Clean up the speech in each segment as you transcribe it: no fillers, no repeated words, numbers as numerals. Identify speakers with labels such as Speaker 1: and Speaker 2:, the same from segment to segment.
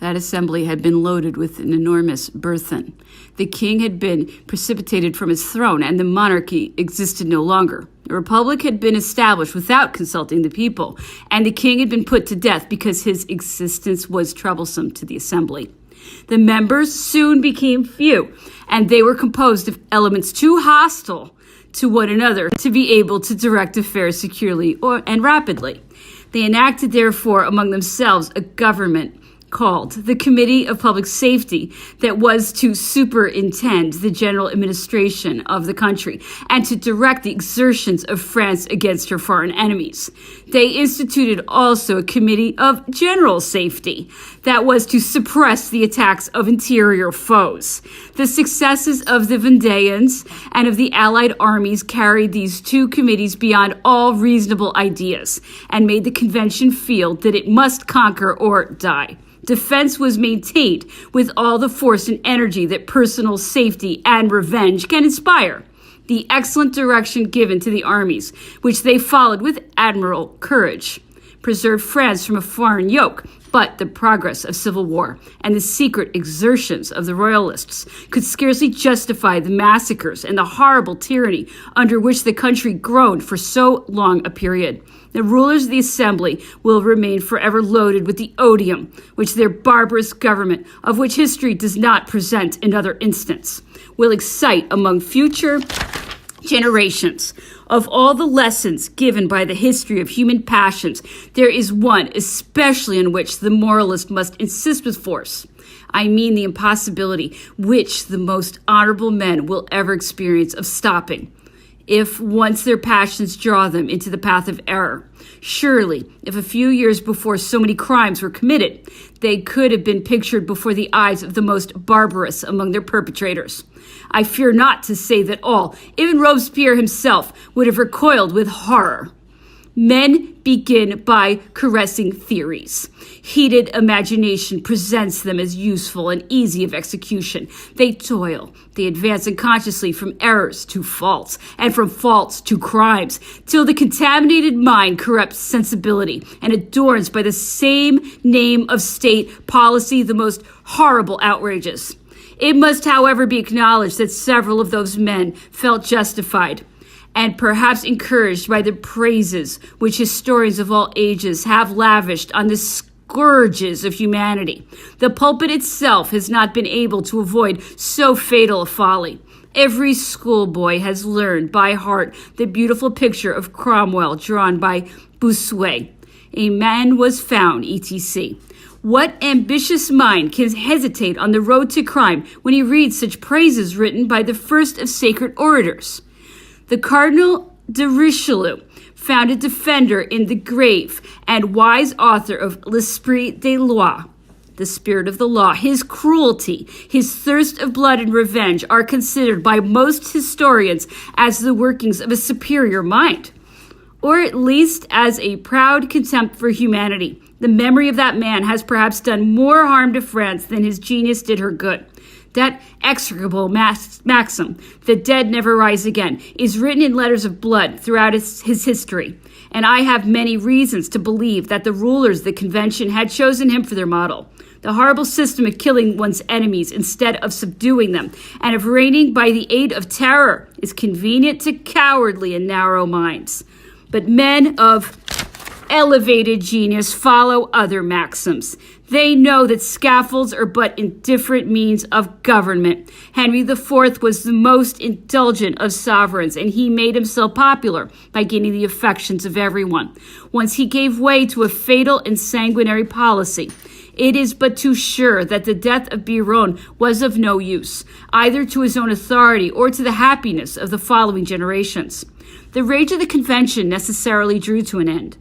Speaker 1: That assembly had been loaded with an enormous burthen. The king had been precipitated from his throne, and the monarchy existed no longer. The republic had been established without consulting the people, and the king had been put to death because his existence was troublesome to the assembly. The members soon became few, and they were composed of elements too hostile to one another to be able to direct affairs securely and rapidly. They enacted, therefore, among themselves a government called the Committee of Public Safety that was to superintend the general administration of the country and to direct the exertions of France against her foreign enemies. They instituted also a Committee of General Safety that was to suppress the attacks of interior foes. The successes of the Vendéans and of the Allied armies carried these two committees beyond all reasonable ideas and made the convention feel that it must conquer or die. Defense was maintained with all the force and energy that personal safety and revenge can inspire. The excellent direction given to the armies, which they followed with admirable courage, preserved France from a foreign yoke, but the progress of civil war and the secret exertions of the royalists could scarcely justify the massacres and the horrible tyranny under which the country groaned for so long a period. The rulers of the assembly will remain forever loaded with the odium which their barbarous government, of which history does not present another instance, will excite among future generations. Of all the lessons given by the history of human passions, there is one especially in which the moralist must insist with force. I mean the impossibility which the most honorable men will ever experience of stopping, if once their passions draw them into the path of error. Surely, if a few years before so many crimes were committed, they could have been pictured before the eyes of the most barbarous among their perpetrators. I fear not to say that all, even Robespierre himself, would have recoiled with horror. Men begin by caressing theories. Heated imagination presents them as useful and easy of execution. They toil. They advance unconsciously from errors to faults, and from faults to crimes, till the contaminated mind corrupts sensibility and adorns by the same name of state policy the most horrible outrages. It must, however, be acknowledged that several of those men felt justified and perhaps encouraged by the praises which historians of all ages have lavished on the scourges of humanity. The pulpit itself has not been able to avoid so fatal a folly. Every schoolboy has learned by heart the beautiful picture of Cromwell drawn by Bossuet. A man was found, etc. What ambitious mind can hesitate on the road to crime when he reads such praises written by the first of sacred orators? The Cardinal de Richelieu found a defender in the grave and wise author of L'Esprit des Lois, the spirit of the law. His cruelty, his thirst of blood and revenge are considered by most historians as the workings of a superior mind, or at least as a proud contempt for humanity. The memory of that man has perhaps done more harm to France than his genius did her good. That execrable maxim, the dead never rise again, is written in letters of blood throughout his history, and I have many reasons to believe that the rulers of the convention had chosen him for their model. The horrible system of killing one's enemies instead of subduing them, and of reigning by the aid of terror, is convenient to cowardly and narrow minds. But men of elevated genius follow other maxims. They know that scaffolds are but indifferent means of government. Henry IV was the most indulgent of sovereigns, and he made himself popular by gaining the affections of everyone. Once he gave way to a fatal and sanguinary policy. It is but too sure that the death of Biron was of no use, either to his own authority or to the happiness of the following generations. The rage of the convention necessarily drew to an end.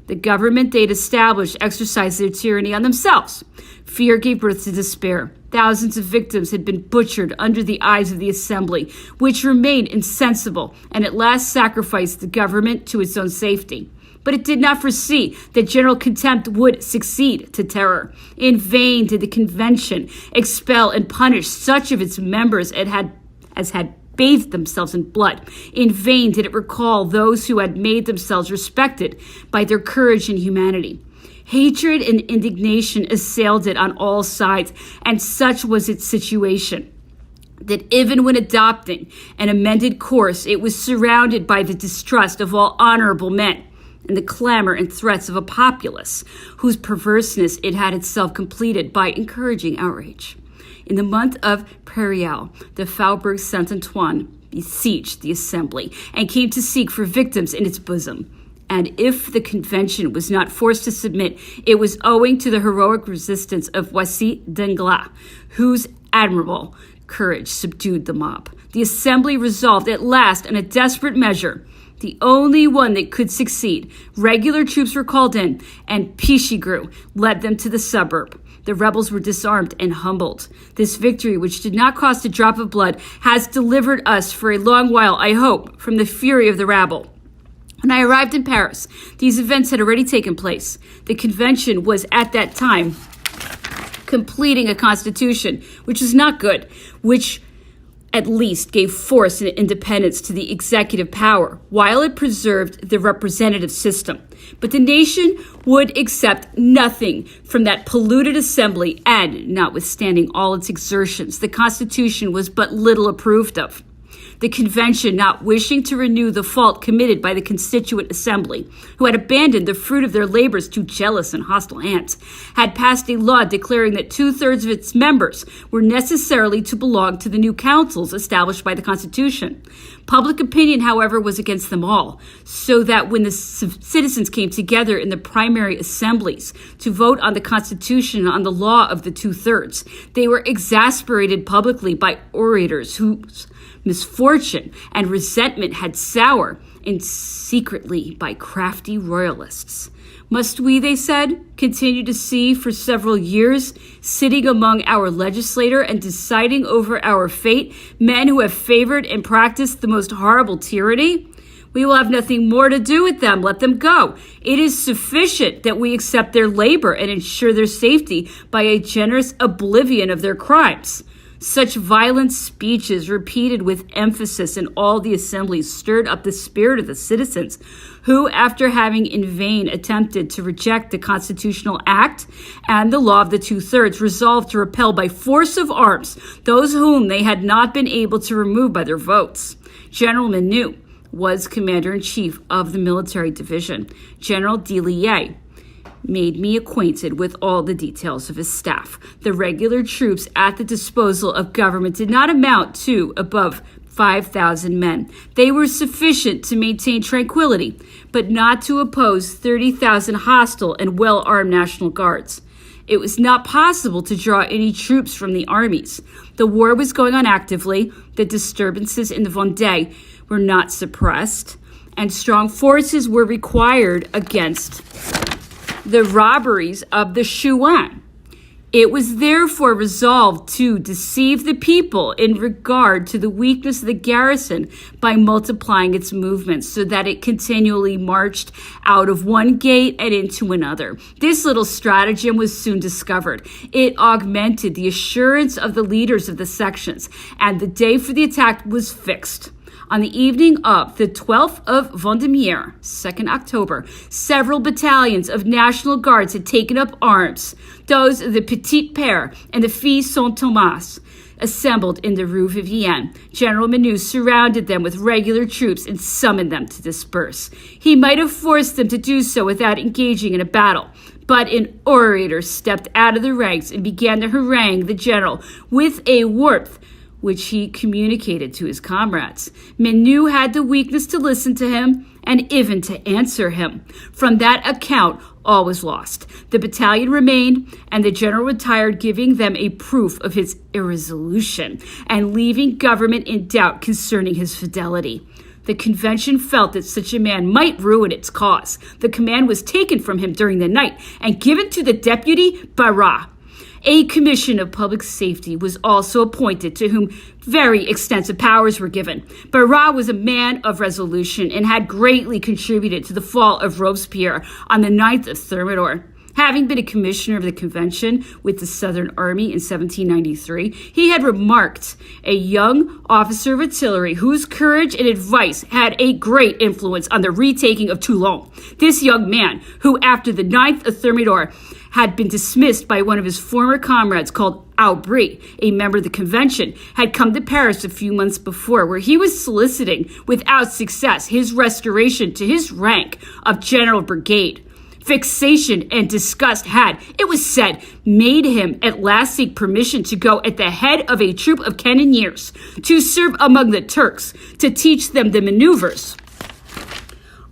Speaker 1: The government they had established exercised their tyranny on themselves. Fear gave birth to despair. Thousands of victims had been butchered under the eyes of the assembly, which remained insensible and at last sacrificed the government to its own safety. But it did not foresee that general contempt would succeed to terror. In vain did the convention expel and punish such of its members as had bathed themselves in blood. In vain did it recall those who had made themselves respected by their courage and humanity. Hatred and indignation assailed it on all sides, and such was its situation that even when adopting an amended course, it was surrounded by the distrust of all honorable men and the clamor and threats of a populace whose perverseness it had itself completed by encouraging outrage. In the month of Prairial, the Faubourg Saint-Antoine besieged the assembly and came to seek for victims in its bosom. And if the convention was not forced to submit, it was owing to the heroic resistance of Voici d'Anglas, whose admirable courage subdued the mob. The assembly resolved at last on a desperate measure, the only one that could succeed. Regular troops were called in, and Pichegru led them to the suburb. The rebels were disarmed and humbled. This victory, which did not cost a drop of blood, has delivered us for a long while, I hope, from the fury of the rabble. When I arrived in Paris, these events had already taken place. The convention was at that time completing a constitution, which was not good, which at least gave force and independence to the executive power, while it preserved the representative system. But the nation would accept nothing from that polluted assembly, and, notwithstanding all its exertions, the Constitution was but little approved of. The convention, not wishing to renew the fault committed by the Constituent Assembly, who had abandoned the fruit of their labors to jealous and hostile hands, had passed a law declaring that 2/3 of its members were necessarily to belong to the new councils established by the Constitution. Public opinion, however, was against them all, so that when the citizens came together in the primary assemblies to vote on the Constitution and on the law of the 2/3, they were exasperated publicly by orators whose misfortune and resentment had soured, and secretly by crafty royalists. Must we, they said, continue to see for several years, sitting among our legislature and deciding over our fate, men who have favored and practiced the most horrible tyranny? We will have nothing more to do with them. Let them go. It is sufficient that we accept their labor and ensure their safety by a generous oblivion of their crimes. Such violent speeches, repeated with emphasis in all the assemblies, stirred up the spirit of the citizens, who, after having in vain attempted to reject the constitutional act and the law of the 2/3, resolved to repel by force of arms those whom they had not been able to remove by their votes. General Menou was commander-in-chief of the military division. General Delisle made me acquainted with all the details of his staff. The regular troops at the disposal of government did not amount to above 5,000 men. They were sufficient to maintain tranquility, but not to oppose 30,000 hostile and well-armed National Guards. It was not possible to draw any troops from the armies. The war was going on actively. The disturbances in the Vendée were not suppressed, and strong forces were required against the robberies of the Chouans. It was therefore resolved to deceive the people in regard to the weakness of the garrison by multiplying its movements so that it continually marched out of one gate and into another. This little stratagem was soon discovered. It augmented the assurance of the leaders of the sections, and the day for the attack was fixed. On the evening of the 12th of Vendémiaire, 2nd October, several battalions of National Guards had taken up arms. Those of the Petit Père and the Filles Saint-Thomas assembled in the Rue Vivienne. General Menou surrounded them with regular troops and summoned them to disperse. He might have forced them to do so without engaging in a battle, but an orator stepped out of the ranks and began to harangue the general with a warmth which he communicated to his comrades. Menou had the weakness to listen to him and even to answer him. From that account, all was lost. The battalion remained, and the general retired, giving them a proof of his irresolution and leaving government in doubt concerning his fidelity. The convention felt that such a man might ruin its cause. The command was taken from him during the night and given to the deputy Barras. A commission of public safety was also appointed, to whom very extensive powers were given. Barras was a man of resolution and had greatly contributed to the fall of Robespierre on the 9th of Thermidor. Having been a commissioner of the convention with the Southern Army in 1793, he had remarked a young officer of artillery whose courage and advice had a great influence on the retaking of Toulon. This young man, who after the 9th of Thermidor had been dismissed by one of his former comrades called Aubry, a member of the convention, had come to Paris a few months before, where he was soliciting, without success, his restoration to his rank of general brigade. Vexation and disgust had, it was said, made him at last seek permission to go at the head of a troop of cannoneers to serve among the Turks, to teach them the maneuvers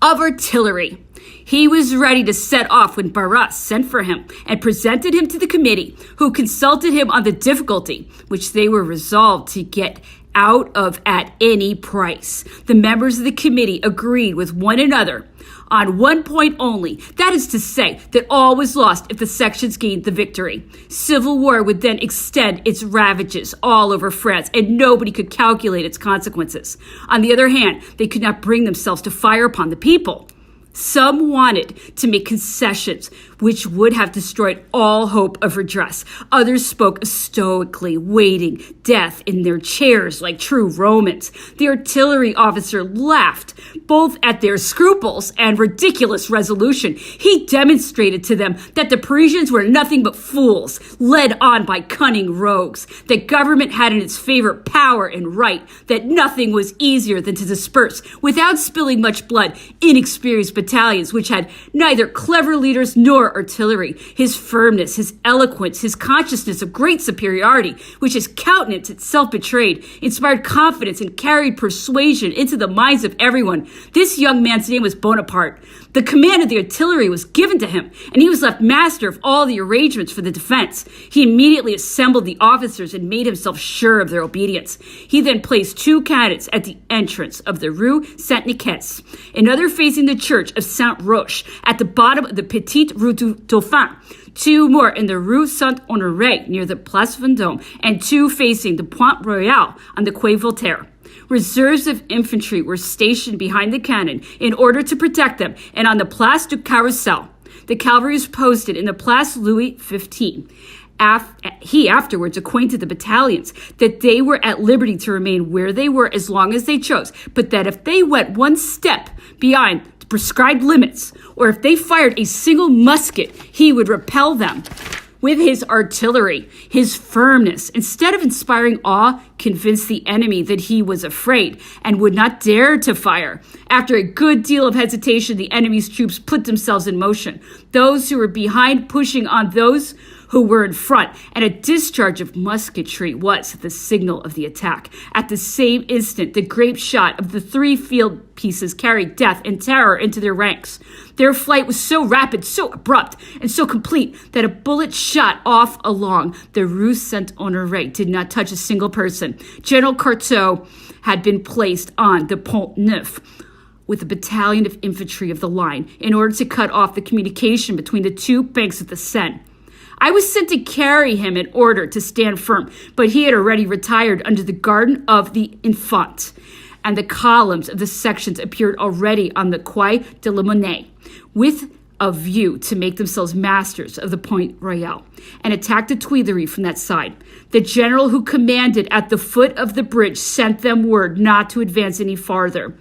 Speaker 1: of artillery. He was ready to set off when Barras sent for him and presented him to the committee, who consulted him on the difficulty, which they were resolved to get out of at any price. The members of the committee agreed with one another on one point only, that is to say, that all was lost if the sections gained the victory. Civil war would then extend its ravages all over France, and nobody could calculate its consequences. On the other hand, they could not bring themselves to fire upon the people. Some wanted to make concessions which would have destroyed all hope of redress. Others spoke stoically, waiting death in their chairs like true Romans. The artillery officer laughed both at their scruples and ridiculous resolution. He demonstrated to them that the Parisians were nothing but fools, led on by cunning rogues, that government had in its favor power and right, that nothing was easier than to disperse, without spilling much blood, inexperienced battalions which had neither clever leaders nor artillery. His firmness, his eloquence, his consciousness of great superiority, which his countenance itself betrayed, inspired confidence and carried persuasion into the minds of everyone. This young man's name was Bonaparte. The command of the artillery was given to him, and he was left master of all the arrangements for the defense. He immediately assembled the officers and made himself sure of their obedience. He then placed 2 cannons at the entrance of the Rue Saint-Nicaise, another facing the church of Saint-Roch at the bottom of the Petite Rue du Dauphin, 2 more in the Rue Saint-Honoré near the Place Vendôme, and 2 facing the Point Royal on the Quai Voltaire. Reserves of infantry were stationed behind the cannon in order to protect them, and on the Place du Carrousel, the cavalry was posted in the Place Louis XV. He afterwards acquainted the battalions that they were at liberty to remain where they were as long as they chose, but that if they went one step beyond the prescribed limits, or if they fired a single musket, he would repel them with his artillery. His firmness, instead of inspiring awe, convinced the enemy that he was afraid and would not dare to fire. After a good deal of hesitation, the enemy's troops put themselves in motion, those who were behind pushing on those who were in front, and a discharge of musketry was the signal of the attack. At the same instant, the grape shot of the 3 field pieces carried death and terror into their ranks. Their flight was so rapid, so abrupt, and so complete that a bullet shot off along the Rue Saint-Honoré did not touch a single person. General Carteau had been placed on the Pont Neuf with a battalion of infantry of the line in order to cut off the communication between the 2 banks of the Seine. I was sent to carry him in order to stand firm, but he had already retired under the garden of the Infant, and the columns of the sections appeared already on the Quai de la Monnaie, with a view to make themselves masters of the Point Royal, and attack the Tuileries from that side. The general who commanded at the foot of the bridge sent them word not to advance any farther.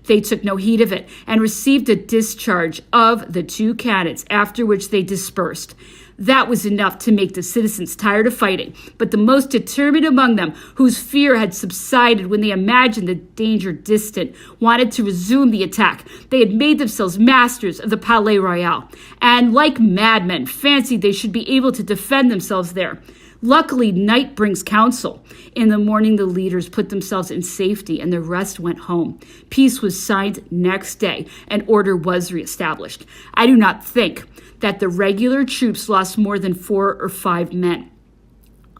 Speaker 1: They took no heed of it, and received a discharge of the 2 cannons, after which they dispersed. That was enough to make the citizens tired of fighting, but the most determined among them, whose fear had subsided when they imagined the danger distant, wanted to resume the attack. They had made themselves masters of the Palais Royal, and like madmen, fancied they should be able to defend themselves there. Luckily, night brings counsel. In the morning, the leaders put themselves in safety, and the rest went home. Peace was signed next day, and order was reestablished. I do not think that the regular troops lost more than 4 or 5 men.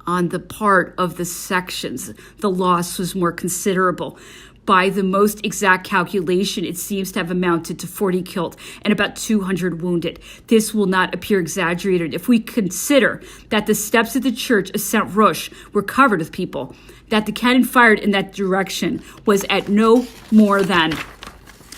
Speaker 1: On the part of the sections, the loss was more considerable. By the most exact calculation, it seems to have amounted to 40 killed and about 200 wounded. This will not appear exaggerated if we consider that the steps of the church of Saint-Roch were covered with people, that the cannon fired in that direction was at no more than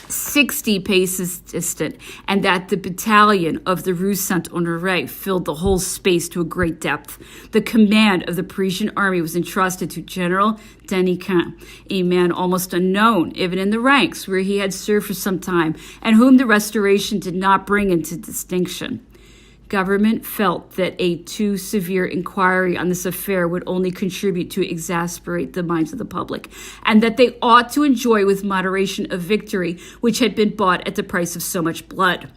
Speaker 1: 60 paces distant, and that the battalion of the Rue Saint-Honoré filled the whole space to a great depth. The command of the Parisian army was entrusted to General Denican, a man almost unknown, even in the ranks, where he had served for some time, and whom the Restoration did not bring into distinction. Government felt that a too severe inquiry on this affair would only contribute to exasperate the minds of the public, and that they ought to enjoy with moderation a victory which had been bought at the price of so much blood.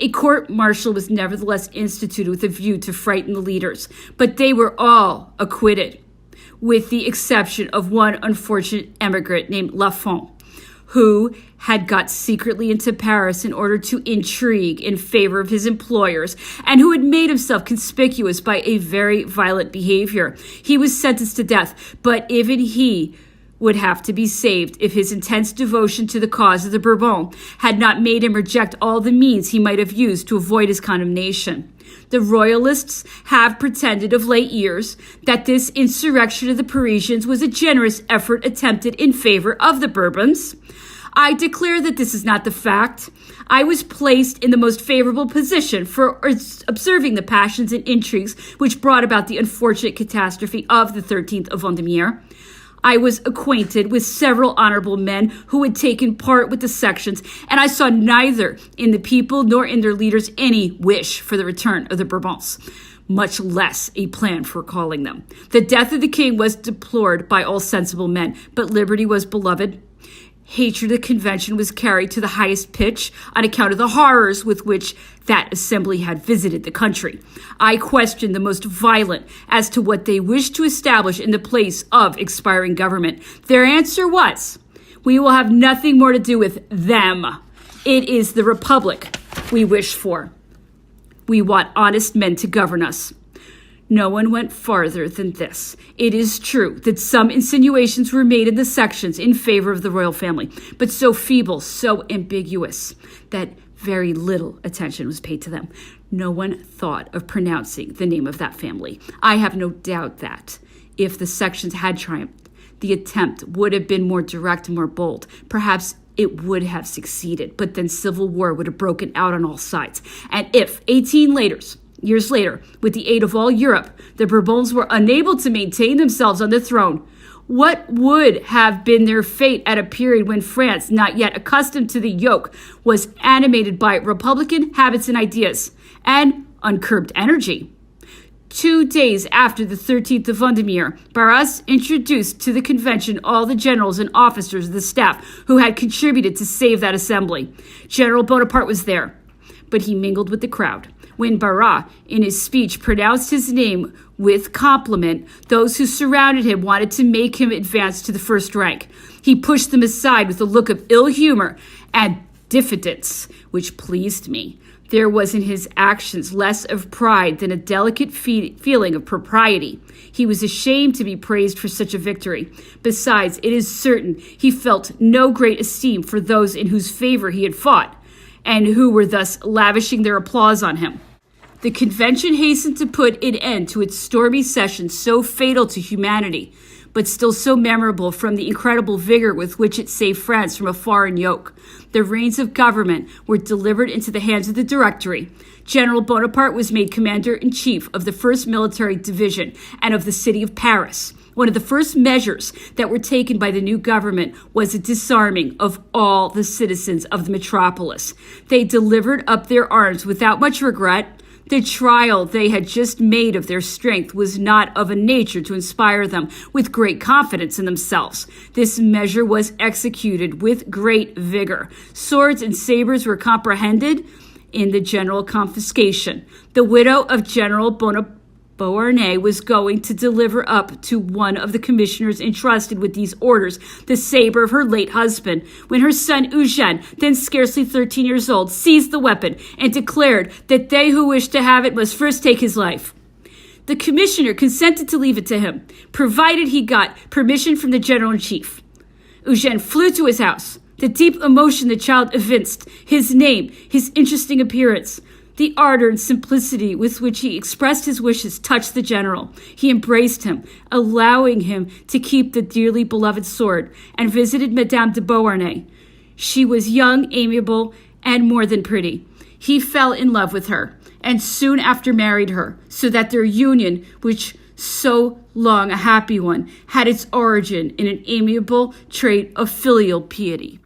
Speaker 1: A court-martial was nevertheless instituted with a view to frighten the leaders, but they were all acquitted, with the exception of one unfortunate emigrant named Lafont, who had got secretly into Paris in order to intrigue in favor of his employers, and who had made himself conspicuous by a very violent behavior. He was sentenced to death, but even he would have to be saved if his intense devotion to the cause of the Bourbons had not made him reject all the means he might have used to avoid his condemnation. The Royalists have pretended of late years that this insurrection of the Parisians was a generous effort attempted in favor of the Bourbons. I declare that this is not the fact. I was placed in the most favorable position for observing the passions and intrigues which brought about the unfortunate catastrophe of the 13th of Vendémiaire. I was acquainted with several honorable men who had taken part with the sections, and I saw neither in the people nor in their leaders any wish for the return of the Bourbons, much less a plan for recalling them. The death of the king was deplored by all sensible men, but liberty was beloved. Hatred of the convention was carried to the highest pitch on account of the horrors with which that assembly had visited the country. I questioned the most violent as to what they wished to establish in the place of expiring government. Their answer was, "We will have nothing more to do with them. It is the republic we wish for. We want honest men to govern us." No one went farther than this. It is true that some insinuations were made in the sections in favor of the royal family, but so feeble, so ambiguous, that very little attention was paid to them. No one thought of pronouncing the name of that family. I have no doubt that, if the sections had triumphed, the attempt would have been more direct and more bold. Perhaps it would have succeeded, but then civil war would have broken out on all sides. And if 18 years later, with the aid of all Europe, the Bourbons were unable to maintain themselves on the throne, what would have been their fate at a period when France, not yet accustomed to the yoke, was animated by republican habits and ideas and uncurbed energy? 2 days after the 13th of Vendémiaire, Barras introduced to the convention all the generals and officers of the staff who had contributed to save that assembly. General Bonaparte was there, but he mingled with the crowd. When Barras, in his speech, pronounced his name with compliment, those who surrounded him wanted to make him advance to the first rank. He pushed them aside with a look of ill humor and diffidence, which pleased me. There was in his actions less of pride than a delicate feeling of propriety. He was ashamed to be praised for such a victory. Besides, it is certain he felt no great esteem for those in whose favor he had fought, and who were thus lavishing their applause on him. The convention hastened to put an end to its stormy session so fatal to humanity, but still so memorable from the incredible vigor with which it saved France from a foreign yoke. The reins of government were delivered into the hands of the Directory. General Bonaparte was made commander-in-chief of the 1st Military Division and of the city of Paris. One of the first measures that were taken by the new government was a disarming of all the citizens of the metropolis. They delivered up their arms without much regret. The trial they had just made of their strength was not of a nature to inspire them with great confidence in themselves. This measure was executed with great vigor. Swords and sabers were comprehended in the general confiscation. The widow of General Beauharnais was going to deliver up to one of the commissioners entrusted with these orders the saber of her late husband, when her son Eugène, then scarcely 13 years old, seized the weapon and declared that they who wished to have it must first take his life. The commissioner consented to leave it to him, provided he got permission from the general-in-chief. Eugène flew to his house. The deep emotion the child evinced, his name, his interesting appearance, the ardor and simplicity with which he expressed his wishes touched the general. He embraced him, allowing him to keep the dearly beloved sword, and visited Madame de Beauharnais. She was young, amiable, and more than pretty. He fell in love with her, and soon after married her, so that their union, which so long a happy one, had its origin in an amiable trait of filial piety.